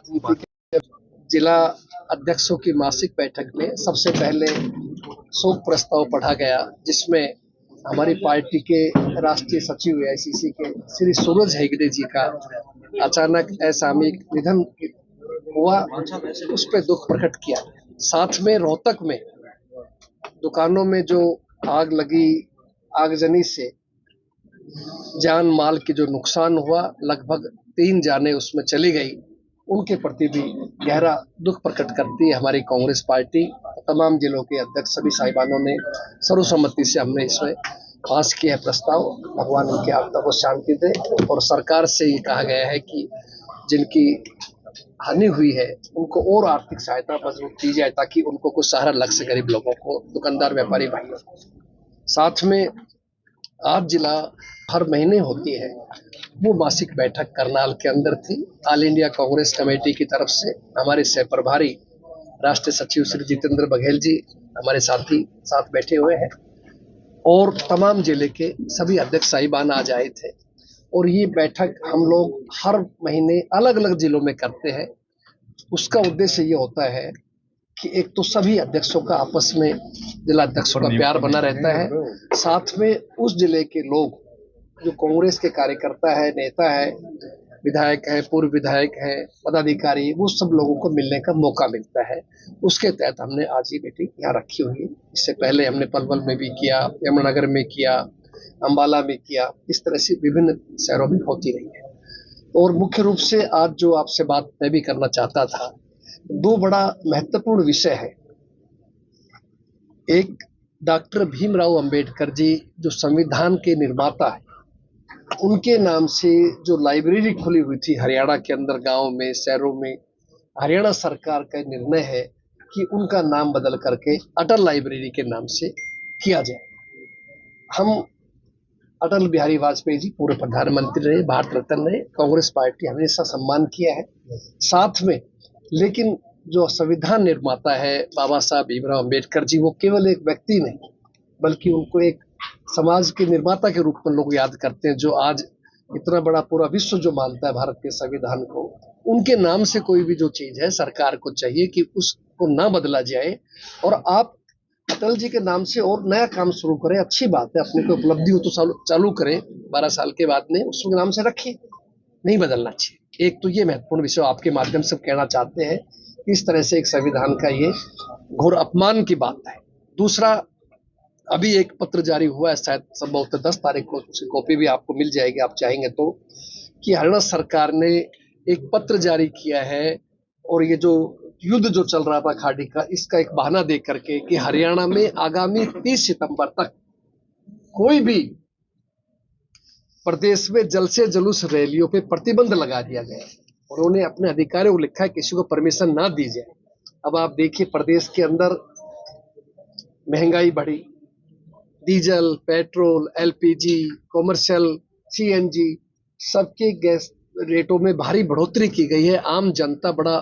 राजनीति के जिला अध्यक्षों की मासिक बैठक में सबसे पहले शोक प्रस्ताव पढ़ा गया, जिसमें हमारी पार्टी के राष्ट्रीय सचिव एआईसीसी के श्री सूरज हेगड़े जी का अचानक असामयिक निधन हुआ, उस पर दुख प्रकट किया। साथ में रोहतक में दुकानों में जो आग लगी, आगजनी से जान माल के जो नुकसान हुआ, लगभग 3 जानें उसमें चली गई, उनके प्रति भी गहरा दुख प्रकट करती है हमारी कांग्रेस पार्टी। तमाम जिलों के अध्यक्ष सभी साहिबानों ने सर्वसम्मति से हमने इसमें पास किया है प्रस्ताव। भगवान उनकी आत्मा को शांति दे, और सरकार से ये कहा गया है कि जिनकी हानि हुई है उनको और आर्थिक सहायता मजबूत की जाए, ताकि उनको कुछ सहारा लग सके गरीब लोगों को, दुकानदार व्यापारी भाइयों को। साथ में आज जिला हर महीने होती है, वो मासिक बैठक करनाल के अंदर थी। ऑल इंडिया कांग्रेस कमेटी की तरफ से हमारे सह प्रभारी राष्ट्रीय सचिव श्री जितेंद्र बघेल जी हमारे साथी साथ बैठे हुए हैं, और तमाम जिले के सभी अध्यक्ष साहिबान आज आए थे। और ये बैठक हम लोग हर महीने अलग अलग जिलों में करते हैं। उसका उद्देश्य ये होता है कि एक तो सभी अध्यक्षों का आपस में जिला अध्यक्षों का प्यार बना रहता है, साथ में उस जिले के लोग जो कांग्रेस के कार्यकर्ता है, नेता है, विधायक है, पूर्व विधायक है, पदाधिकारी, वो सब लोगों को मिलने का मौका मिलता है। उसके तहत हमने आज ये मीटिंग यहाँ रखी हुई है। इससे पहले हमने पलवल में भी किया, यमुनानगर में किया, अम्बाला में किया, इस तरह से विभिन्न शहरों में होती रही है। और मुख्य रूप से आज जो आपसे बात मैं भी करना चाहता था, 2 बड़ा महत्वपूर्ण विषय है। एक, डॉक्टर भीमराव अंबेडकर जी जो संविधान के निर्माता है, उनके नाम से जो लाइब्रेरी खुली हुई थी हरियाणा के अंदर, गांव में, शहरों में, हरियाणा सरकार का निर्णय है कि उनका नाम बदल करके अटल लाइब्रेरी के नाम से किया जाए। हम अटल बिहारी वाजपेयी जी पूर्व प्रधानमंत्री रहे, भारत रत्न रहे, कांग्रेस पार्टी हमेशा सम्मान किया है। साथ में लेकिन जो संविधान निर्माता है बाबा साहब भीमराव अंबेडकर जी, वो केवल एक व्यक्ति नहीं, बल्कि उनको एक समाज के निर्माता के रूप में लोग याद करते हैं, जो आज इतना बड़ा पूरा विश्व जो मानता है भारत के संविधान को। उनके नाम से कोई भी जो चीज है, सरकार को चाहिए कि उसको ना बदला जाए, और आप अटल जी के नाम से और नया काम शुरू करें। अच्छी बात है, अपने को उपलब्धि हो तो चालू करें, 12 साल के बाद में उसके नाम से रखिए, नहीं बदलना चाहिए। एक तो ये महत्वपूर्ण विषय आपके माध्यम से कहना चाहते हैं, इस तरह से एक संविधान का ये घोर अपमान की बात है। दूसरा, अभी एक पत्र जारी हुआ है, शायद संभवतः 10 तारीख को, उसकी कॉपी भी आपको मिल जाएगी आप चाहेंगे तो, कि हरियाणा सरकार ने एक पत्र जारी किया है, और ये जो युद्ध जो चल रहा था खाड़ी का, इसका एक बहाना दे करके कि हरियाणा में आगामी 30 सितंबर तक कोई भी प्रदेश में जल से जुलूस रैलियों पे प्रतिबंध लगा दिया गया। उन्होंने अपने अधिकारियों को लिखा है किसी को परमिशन ना दी जाए। अब आप देखिए, प्रदेश के अंदर महंगाई बढ़ी, diesel, petrol, LPG, commercial, CNG, सबके गैस रेटों में भारी बढ़ोतरी की गई है। आम जनता बड़ा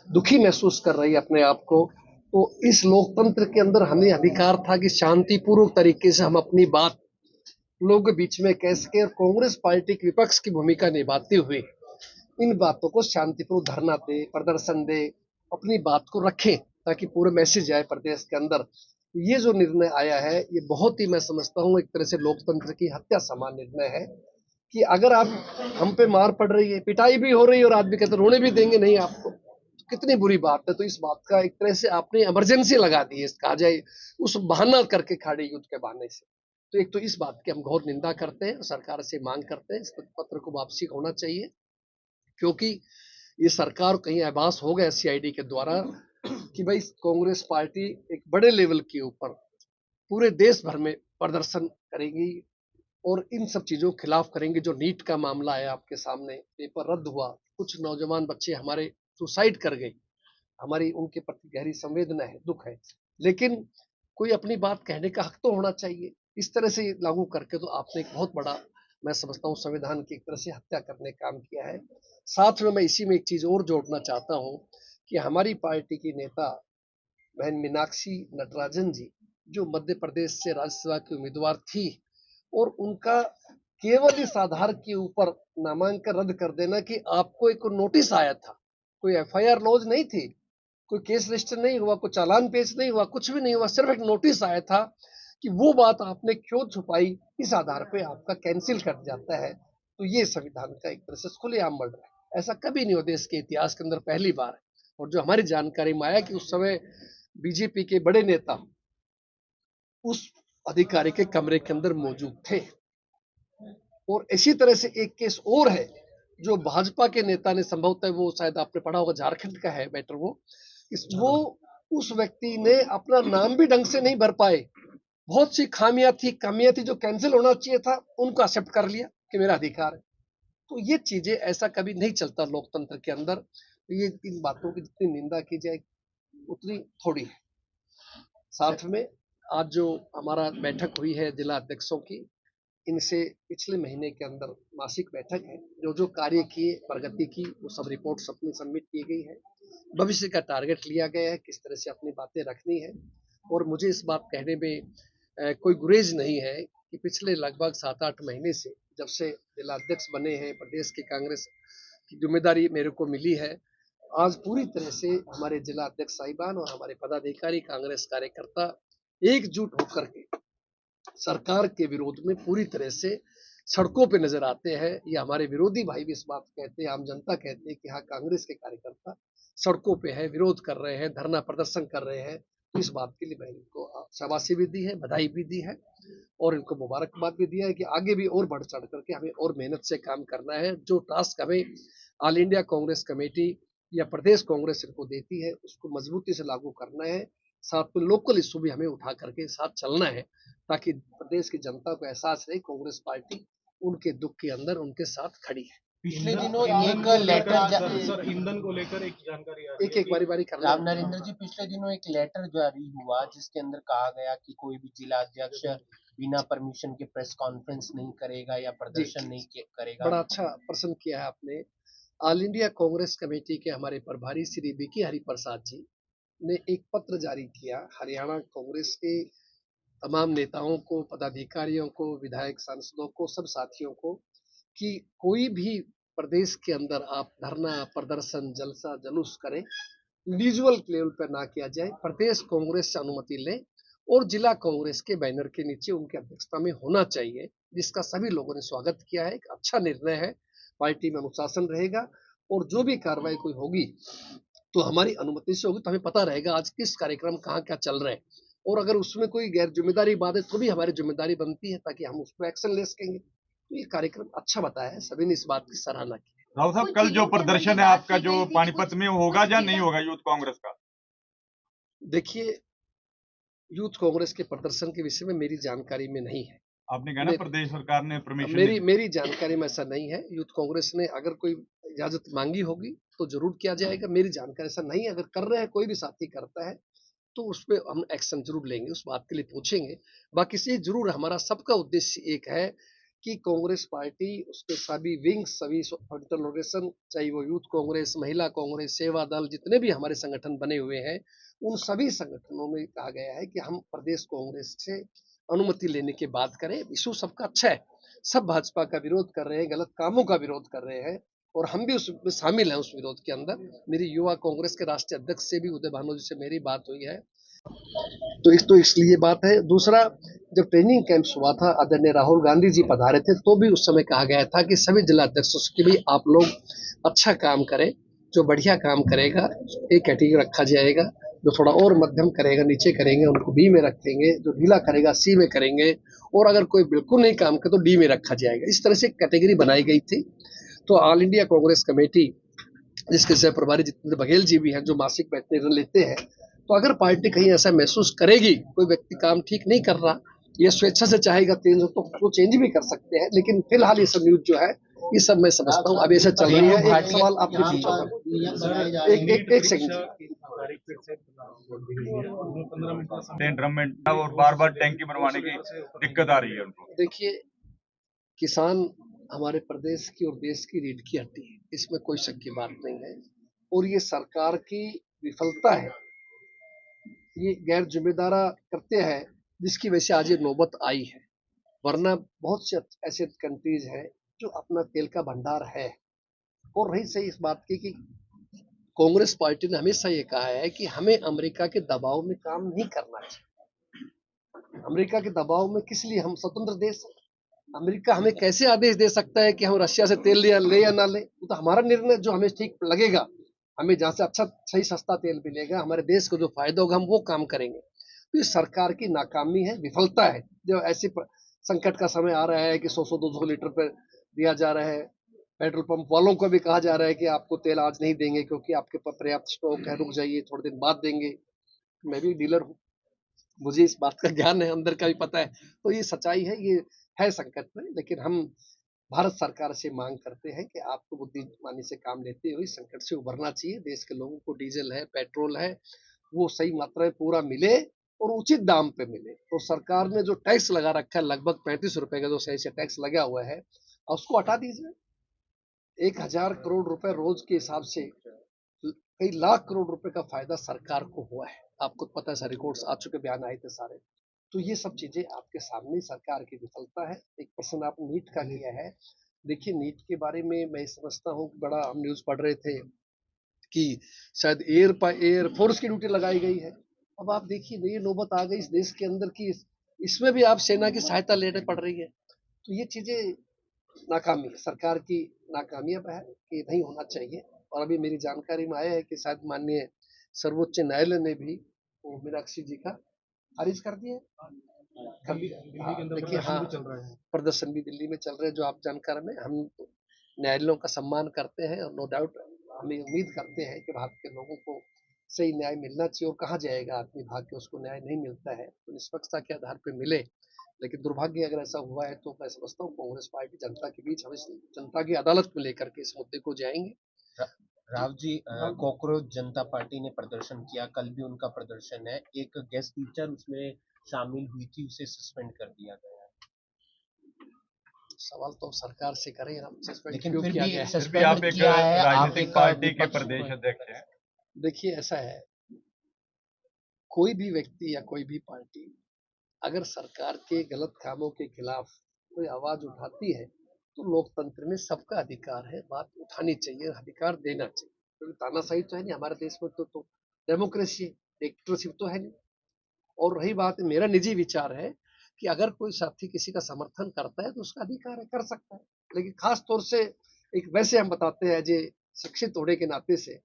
दुखी महसूस कर रही है अपने आप को। तो इस लोकतंत्र के अंदर हमें अधिकार था कि शांतिपूर्वक तरीके से हम अपनी बात लोगों के बीच में कह सके, और कांग्रेस पार्टी की विपक्ष की भूमिका निभाते हुए इन बातों को शांतिपूर्वक धरना दे, प्रदर्शन दे, अपनी बात को रखें, ताकि पूरे मैसेज आए प्रदेश के अंदर। ये जो निर्णय आया है, ये बहुत ही, मैं समझता हूँ, एक तरह से लोकतंत्र की हत्या समान निर्णय है, कि अगर आप हम पे मार पड़ रही है, पिटाई भी हो रही है, और आदमी कहते रोने भी देंगे नहीं आपको, तो कितनी बुरी बात है। तो इस बात का एक तरह से आपने इमरजेंसी लगा दी है, कहा जाए उस बहाना करके, खाड़ी युद्ध के बहाने से। तो एक तो इस बात की हम घोर निंदा करते हैं, सरकार से मांग करते हैं इस पत्र को वापसी होना चाहिए, क्योंकि ये सरकार कहीं आभास हो गया सीआईडी के द्वारा कि भाई कांग्रेस पार्टी एक बड़े लेवल के ऊपर पूरे देश भर में प्रदर्शन करेगी, और इन सब चीजों के खिलाफ करेंगे। जो नीट का मामला है आपके सामने, पेपर रद्द हुआ, कुछ नौजवान बच्चे हमारे सुसाइड कर गए, हमारी उनके प्रति गहरी संवेदना है, दुख है, लेकिन कोई अपनी बात कहने का हक तो होना चाहिए। इस तरह से लागू करके तो आपने एक बहुत बड़ा, मैं समझता हूँ, संविधान की एक तरह से हत्या करने का काम किया है। साथ में मैं इसी में एक चीज और जोड़ना चाहता हूँ कि हमारी पार्टी की नेता बहन मीनाक्षी नटराजन जी, जो मध्य प्रदेश से राज्यसभा की उम्मीदवार थी, और उनका केवल इस आधार के ऊपर नामांकन रद्द कर देना कि आपको एक नोटिस आया था कोई एफआईआर लॉन्च नहीं थी, कोई केस रजिस्टर नहीं हुआ, कोई चालान पेश नहीं हुआ, कुछ भी नहीं हुआ। सिर्फ एक नोटिस आया था कि वो बात आपने क्यों छुपाई, इस आधार पे आपका कैंसिल कर जाता है। तो ये संविधान का एक तरह से खुलेआम मर्डर है। ऐसा कभी नहीं हुआ देश के इतिहास के अंदर, पहली बार है। और जो हमारी जानकारी में आया कि उस समय बीजेपी के बड़े नेता उस अधिकारी के कमरे के अंदर मौजूद थे। और इसी तरह से एक केस और है जो भाजपा के नेता ने, संभवतः वो शायद आपने पढ़ा होगा, झारखंड का है मैटर वो उस व्यक्ति ने अपना नाम भी ढंग से नहीं भर पाए। बहुत सी खामियां थी, कमियां थी, जो कैंसिल होना चाहिए था उनको एक्सेप्ट कर लिया कि मेरा अधिकार है। तो ये चीजें, ऐसा कभी नहीं चलता लोकतंत्र के अंदर। तो ये इन बातों की जितनी निंदा की जाए उतनी थोड़ी है। साथ में आज जो हमारा बैठक हुई है जिला अध्यक्षों की, इनसे पिछले महीने के अंदर मासिक बैठक है, जो जो कार्य किए, प्रगति की, वो सब रिपोर्ट्स अपनी सबमिट की गई है। भविष्य का टारगेट लिया गया है, किस तरह से अपनी बातें रखनी है। और मुझे इस बात कहने में कोई गुरेज नहीं है कि पिछले लगभग 7-8 महीने से, जब से जिला अध्यक्ष बने हैं, प्रदेश की कांग्रेस की जिम्मेदारी मेरे को मिली है, आज पूरी तरह से हमारे जिला अध्यक्ष साहिबान और हमारे पदाधिकारी, कांग्रेस कार्यकर्ता एकजुट होकर के सरकार के विरोध में पूरी तरह से सड़कों पे नजर आते हैं। ये हमारे विरोधी भाई भी इस बात कहते हैं, आम जनता कहते हैं कि हाँ, कांग्रेस के कार्यकर्ता सड़कों पे है, विरोध कर रहे हैं, धरना प्रदर्शन कर रहे हैं। तो इस बात के लिए मैंने इनको शाबाशी भी दी है, बधाई भी दी है और इनको मुबारकबाद भी दिया है कि आगे भी और बढ़ चढ़ करके हमें और मेहनत से काम करना है। जो टास्क हमें ऑल इंडिया कांग्रेस कमेटी या प्रदेश कांग्रेस इनको देती है, उसको मजबूती से लागू करना है। साथ में लोकल इशू भी हमें उठा करके साथ चलना है, ताकि प्रदेश की जनता को एहसास रहे कांग्रेस पार्टी उनके दुख के अंदर उनके साथ खड़ी है। पिछले दिनों एक लेटर सर, ईंधन को लेकर एक जानकारी आ रही है एक बारी बारी कर राम नरेंद्र जी, पिछले दिनों एक लेटर जारी हुआ जिसके अंदर कहा गया कि कोई भी जिला अध्यक्ष बिना परमिशन के प्रेस कॉन्फ्रेंस नहीं करेगा या प्रदर्शन नहीं करेगा। बड़ा अच्छा प्रश्न किया है आपने। ऑल इंडिया कांग्रेस कमेटी के हमारे प्रभारी श्री बीके हरिप्रसाद जी ने एक पत्र जारी किया हरियाणा कांग्रेस के तमाम नेताओं को, पदाधिकारियों को, विधायक सांसदों को, सब साथियों को, कि कोई भी प्रदेश के अंदर आप धरना, प्रदर्शन, जलसा, जुलूस करें, इंडिविजुअल लेवल पर ना किया जाए, प्रदेश कांग्रेस से अनुमति लें और जिला कांग्रेस के बैनर के नीचे उनकी अध्यक्षता में होना चाहिए, जिसका सभी लोगों ने स्वागत किया है। एक अच्छा निर्णय है, पार्टी में अनुशासन रहेगा और जो भी कार्रवाई कोई होगी तो हमारी अनुमति से होगी, तो हमें पता रहेगा आज किस कार्यक्रम कहाँ क्या चल रहा है। और अगर उसमें कोई गैर जिम्मेदारी बात है तो भी हमारी जिम्मेदारी बनती है, ताकि हम उस पर एक्शन ले सकेंगे। तो ये कार्यक्रम अच्छा बताया है, सभी ने इस बात की सराहना की। राव साहब, कल जो प्रदर्शन है आपका जो पानीपत में होगा या नहीं होगा यूथ कांग्रेस का? देखिए, यूथ कांग्रेस के प्रदर्शन के विषय में मेरी जानकारी में नहीं है। आपने कहा ना प्रदेश सरकार ने परमिशन मेरी जानकारी में ऐसा नहीं है। यूथ कांग्रेस ने अगर कोई इजाजत मांगी होगी तो जरूर किया जाएगा। मेरी जानकारी ऐसा नहीं है। अगर कर रहे हैं, कोई भी साथी करता है तो उस पर हम एक्शन जरूर लेंगे, उस बात के लिए पूछेंगे। बाकी से जरूर हमारा सबका उद्देश्य एक है कि कांग्रेस पार्टी, उसके सभी विंग्स, सभी ऑर्गेनाइजेशन, चाहे वो यूथ कांग्रेस, महिला कांग्रेस, सेवा दल, जितने भी हमारे संगठन बने हुए हैं, उन सभी संगठनों में कहा गया है कि हम प्रदेश कांग्रेस से अनुमति लेने के बाद करें। इशू सबका अच्छा है, सब भाजपा का विरोध कर रहे हैं, गलत कामों का विरोध कर रहे हैं और हम भी उसमें शामिल हैं, उस विरोध के अंदर। मेरी युवा कांग्रेस के राष्ट्रीय अध्यक्ष से भी, उदय भानु जी से मेरी बात हुई है, तो इसलिए बात है। दूसरा, जब ट्रेनिंग कैंप्स हुआ था, आदरणीय राहुल गांधी जी पधारे थे, तो भी उस समय कहा गया था कि सभी जिला अध्यक्षों के भी आप लोग अच्छा काम करें, जो बढ़िया काम करेगा एक कैटेगरी रखा जाएगा, जो थोड़ा और मध्यम करेगा नीचे करेंगे उनको बी में रखेंगे, जो ढीला करेगा सी में करेंगे और अगर कोई बिल्कुल नहीं काम करे तो डी में रखा जाएगा। इस तरह से कैटेगरी बनाई गई थी। तो ऑल इंडिया कांग्रेस कमेटी, जिसके सह प्रभारी जितेंद्र बघेल जी भी हैं, जो मासिक बैठक लेते हैं, तो अगर पार्टी कहीं ऐसा महसूस करेगी कोई व्यक्ति काम ठीक नहीं कर रहा, ये स्वेच्छा से चाहेगा चेंज हो तो वो चेंज भी कर सकते हैं। लेकिन फिलहाल ये सब न्यूज जो है, ये सब मैं समझता हूँ अभी ऐसा चल रही है। एक सवाल आपने पूछा, एक सेकंड, और बार बार टैंकी बनवाने की दिक्कत आ रही है उनको। देखिए, किसान हमारे प्रदेश की और देश की रीढ़ की हड्डी है, इसमें कोई शक की बात नहीं है। और ये सरकार की विफलता है, ये गैर जिम्मेदारा करते हैं, जिसकी वजह से आज ये नौबत आई है। वरना बहुत से ऐसे कंट्रीज हैं जो अपना तेल का भंडार है। और रही सही इस बात की कि कांग्रेस पार्टी ने हमेशा ये कहा है कि हमें अमेरिका के दबाव में काम नहीं करना चाहिए। अमेरिका के दबाव में किस लिए, हम स्वतंत्र देश हैं। अमेरिका हमें कैसे आदेश दे सकता है कि हम रशिया से तेल ले या ना ले, वो तो हमारा निर्णय, जो हमें ठीक लगेगा, हमें जहां से अच्छा सही सस्ता तेल मिलेगा, हमारे देश को जो फायदा होगा, हम वो काम करेंगे। तो ये सरकार की नाकामी है, विफलता है। जो ऐसी संकट का समय आ रहा है कि 100 200 लीटर पर दिया जा रहा है, पेट्रोल पंप वालों को भी कहा जा रहा है कि आपको तेल आज नहीं देंगे क्योंकि आपके पास पर्याप्त स्टॉक है, रुक जाइए, थोड़े दिन बाद देंगे। मैं भी डीलर हूँ, मुझे इस बात का ज्ञान है, अंदर का भी पता है। तो ये सच्चाई है, ये है संकट में। लेकिन हम भारत सरकार से मांग करते हैं कि आपको बुद्धिमानी से काम लेते हुए संकट से उभरना चाहिए। देश के लोगों को डीजल है, पेट्रोल है, वो सही मात्रा में पूरा मिले और उचित दाम पे मिले। तो सरकार ने जो टैक्स लगा रखा है, लगभग 35 रुपए का जो सही से टैक्स लगा हुआ है, उसको हटा दीजिए। 1000 करोड़ रुपए रोज के हिसाब से कई लाख करोड़ रुपए का फायदा सरकार को हुआ है। आपको पता है, रिकॉर्ड्स आ चुके, बयान आए थे सारे। तो ये सब चीजें आपके सामने सरकार की विफलता है। एक प्रश्न आप नीट का किया है। देखिए, नीट के बारे में मैं समझता हूँ, बड़ा हम न्यूज पढ़ रहे थे कि शायद एयर फोर्स की ड्यूटी लगाई गई है। अब आप देखिए, ये नौबत आ गई इस देश के अंदर की इसमें भी आप सेना की सहायता लेने पड़ रही है। तो ये चीजें नाकामी, सरकार की नाकामियाब है कि नहीं होना चाहिए। और अभी मेरी जानकारी में आया है कि शायद माननीय सर्वोच्च न्यायालय ने भी वो मीनाक्षी जी का खारिज कर दिया। देखिए, हाँ, प्रदर्शन भी दिल्ली में चल रहे हैं, जो आप जानकार में। हम न्यायालयों का सम्मान करते हैं और नो डाउट हमें उम्मीद करते हैं कि भारत के लोगों को सही न्याय मिलना चाहिए। और कहा जाएगा आदमी भाग्य, उसको न्याय नहीं मिलता है तो निष्पक्षता के आधार पर मिले। लेकिन दुर्भाग्य अगर ऐसा हुआ है तो मैं समझता हूँ कांग्रेस पार्टी जनता के बीच, हम इस जनता की अदालत में लेकर के इस मुद्दे को जाएंगे। राव जी, कॉकरोच जनता पार्टी ने प्रदर्शन किया, कल भी उनका प्रदर्शन है। एक गेस्ट टीचर उसमें शामिल हुई थी, उसे सस्पेंड कर दिया गया। सवाल तो सरकार से करें, हम सस्पेंड लेकिन क्यों फिर किया भी गया है? आप एक किया है, आप राजनीतिक एक पार्टी के विपक्ष प्रदेश अध्यक्ष हैं। देखिए, ऐसा है, कोई भी व्यक्ति या कोई भी पार्टी अगर सरकार के गलत कामों के खिलाफ कोई आवाज उठाती है तो लोकतंत्र में सबका अधिकार है, बात उठानी चाहिए, अधिकार देना चाहिए। क्योंकि तानाशाही तो है नहीं हमारे देश में, तो डेमोक्रेसी है, डिक्टेटरशिप तो है नहीं। और रही बात, मेरा निजी विचार है कि अगर कोई साथी किसी का समर्थन करता है तो उसका अधिकार है, कर सकता है। लेकिन खास तौर से एक वैसे हम बताते हैं जे शिक्षित होने के नाते से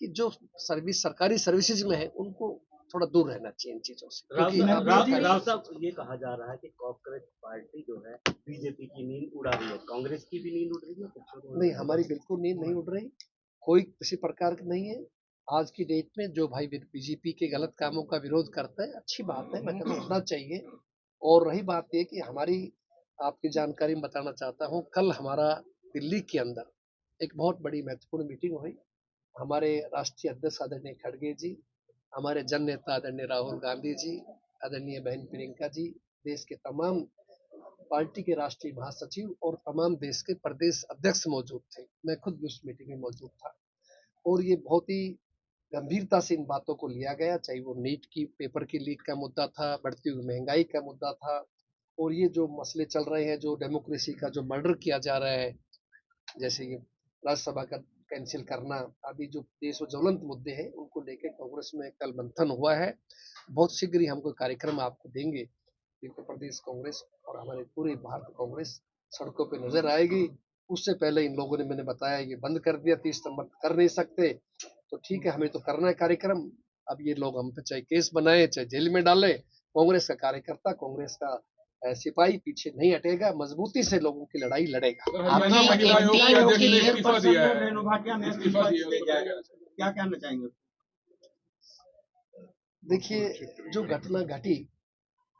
कि जो सरकारी सर्विसेज में है उनको थोड़ा दूर रहना चाहिए इन चीजों से। राव साहब, ये कहा जा रहा है कि कांग्रेस पार्टी जो है बीजेपी की नींद उड़ा रही है, कांग्रेस की भी नींद उड़ रही है। नहीं, हमारी बिल्कुल नींद नहीं उड़ रही, कोई किसी प्रकार की नहीं है। आज की डेट में जो भाई बीजेपी के गलत कामों का विरोध करता है, अच्छी बात है, मैं कहता हूं होना चाहिए। और रही बात ये कि हमारी, आपकी जानकारी में बताना चाहता हूँ, कल हमारा दिल्ली के अंदर एक बहुत बड़ी महत्वपूर्ण मीटिंग हुई। हमारे राष्ट्रीय अध्यक्ष आदरणीय खड़गे जी, हमारे जन नेता आदरणीय राहुल गांधी जी, आदरणीय बहन प्रियंका जी, देश के तमाम पार्टी के राष्ट्रीय महासचिव और तमाम देश के प्रदेश अध्यक्ष मौजूद थे। मैं खुद भी उस मीटिंग में मौजूद था और ये बहुत ही गंभीरता से इन बातों को लिया गया, चाहे वो नीट की पेपर की लीक का मुद्दा था, बढ़ती हुई महंगाई का मुद्दा था, और ये जो मसले चल रहे हैं, जो डेमोक्रेसी का जो मर्डर किया जा रहा है, जैसे ये राज्यसभा का कैंसिल करना आदि जो देश और ज्वलंत मुद्दे हैं, उनको लेकर कांग्रेस में कल मंथन हुआ है। बहुत शीघ्र ही हम कोई कार्यक्रम आपको देंगे। उत्तर प्रदेश कांग्रेस और हमारे पूरे भारत कांग्रेस सड़कों पे नजर आएगी। उससे पहले इन लोगों ने, मैंने बताया, ये बंद कर दिया, 30 सितंबर कर नहीं सकते, तो ठीक है, हमें तो करना है कार्यक्रम। अब ये लोग हम पे चाहे केस बनाए, चाहे जेल में डाले, कांग्रेस का कार्यकर्ता, कांग्रेस का सिपाही पीछे नहीं हटेगा, मजबूती से लोगों की लड़ाई लड़ेगा। क्या कहना चाहेंगे? देखिए, जो घटना घटी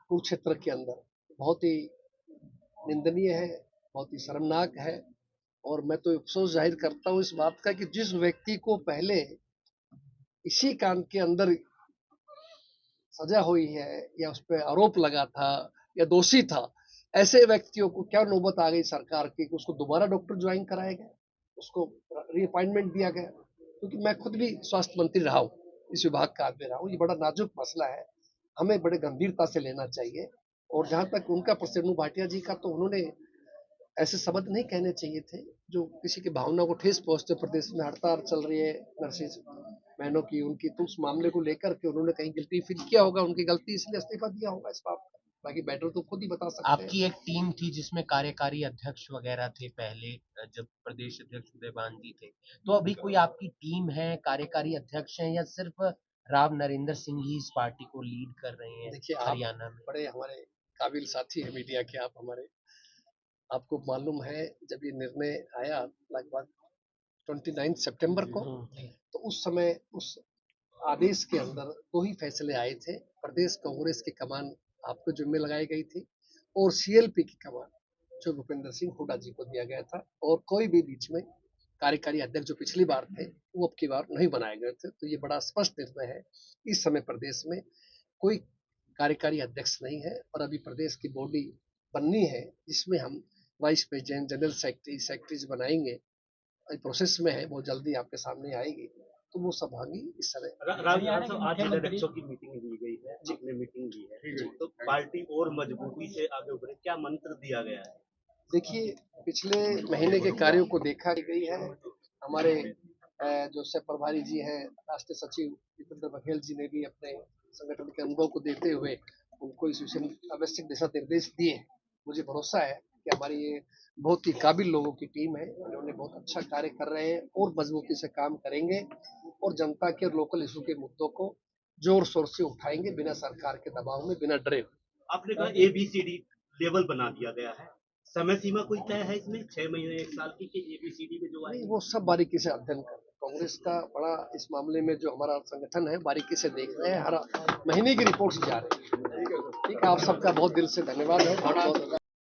कुरुक्षेत्र के अंदर बहुत ही निंदनीय है, बहुत ही शर्मनाक है। और मैं तो अफसोस जाहिर करता हूँ इस बात का कि जिस व्यक्ति को पहले इसी कांड के अंदर सजा हुई है या उस पर आरोप लगा था या दोषी था, ऐसे व्यक्तियों को क्या नौबत आ गई सरकार की कि उसको दोबारा डॉक्टर ज्वाइन कराया गया, उसको रीअपॉइंटमेंट दिया गया। क्योंकि मैं खुद भी स्वास्थ्य मंत्री रहा हूँ, इस विभाग का आदमी रहा हूँ, ये बड़ा नाजुक मसला है, हमें बड़े गंभीरता से लेना चाहिए। और जहां तक उनका प्रसन्न भाटिया जी का, तो उन्होंने ऐसे शब्द नहीं कहने चाहिए थे। जो किसी की भावना को ठेस पहुंचते, प्रदेश में हड़ताल चल रही है नर्सिस बहनों की, उनकी, तो उस मामले को लेकर के उन्होंने कहीं गिल्टी फील किया होगा, उनकी गलती इसलिए इस्तीफा दिया होगा इस बात का। बाकी बेटर तो खुद ही बता सकते हैं। आपकी एक टीम थी जिसमें कार्यकारी अध्यक्ष वगैरह थे पहले, जब प्रदेश अध्यक्ष उदयभान जी थे, तो अभी कोई आपकी टीम है, कार्यकारी अध्यक्ष हैं, या सिर्फ राव नरेंद्र सिंह ही इस पार्टी को लीड कर रहे हैं देखिए, आप हरियाणा में? बड़े हमारे काबिल साथी है मीडिया के, आप हमारे, आपको मालूम है जब ये निर्णय आया लगभग 29 सितंबर को, तो उस समय उस आदेश के अंदर दो ही फैसले आए थे। प्रदेश कांग्रेस की कमान आपको जिम्मे लगाई गई थी और सीएलपी की कमान जो भूपेंद्र सिंह हुड्डा जी को दिया गया था, और कोई भी बीच में कार्यकारी अध्यक्ष जो पिछली बार थे वो अब की बार नहीं बनाए गए थे। तो ये बड़ा स्पष्ट निर्णय है। इस समय प्रदेश में कोई कार्यकारी अध्यक्ष नहीं है और अभी प्रदेश की बॉडी बननी है, जिसमें हम वाइस प्रेसिडेंट, जनरल सेक्रेटरीज बनाएंगे। प्रोसेस में है, बहुत जल्दी आपके सामने आएगी, तो वो सब होंगी इस समय। आज जिलाध्यक्षों की मीटिंग ली गई है, आपने मीटिंग ली है, तो पार्टी और मजबूती से आगे उभरे, क्या मंत्र दिया गया है? देखिए, पिछले महीने के कार्यों को देखा गई है। हमारे जो सह प्रभारी जी हैं, राष्ट्रीय सचिव दीपेंद्र बघेल जी ने भी अपने संगठन के अनुभव को देते हुए उनको इस विषय में आवश्यक दिशा निर्देश दिए। मुझे भरोसा है कि हमारी ये बहुत ही काबिल लोगों की टीम है, उन्होंने बहुत अच्छा कार्य कर रहे हैं और मजबूती से काम करेंगे और जनता के लोकल इशू के मुद्दों को जोर शोर से उठाएंगे, बिना सरकार के दबाव में, बिना डरे। आपने कहा ABCD लेवल बना दिया गया है, समय सीमा कोई तय है इसमें, 6 महीने 1 साल की, कि ABCD में जो आए? नहीं, वो सब बारीकी से अध्ययन कर, कांग्रेस का बड़ा इस मामले में जो हमारा संगठन है बारीकी से देख रहे हैं, हर महीने की रिपोर्ट जा रही है। ठीक है, आप सबका बहुत दिल से धन्यवाद है। बहुत बहुत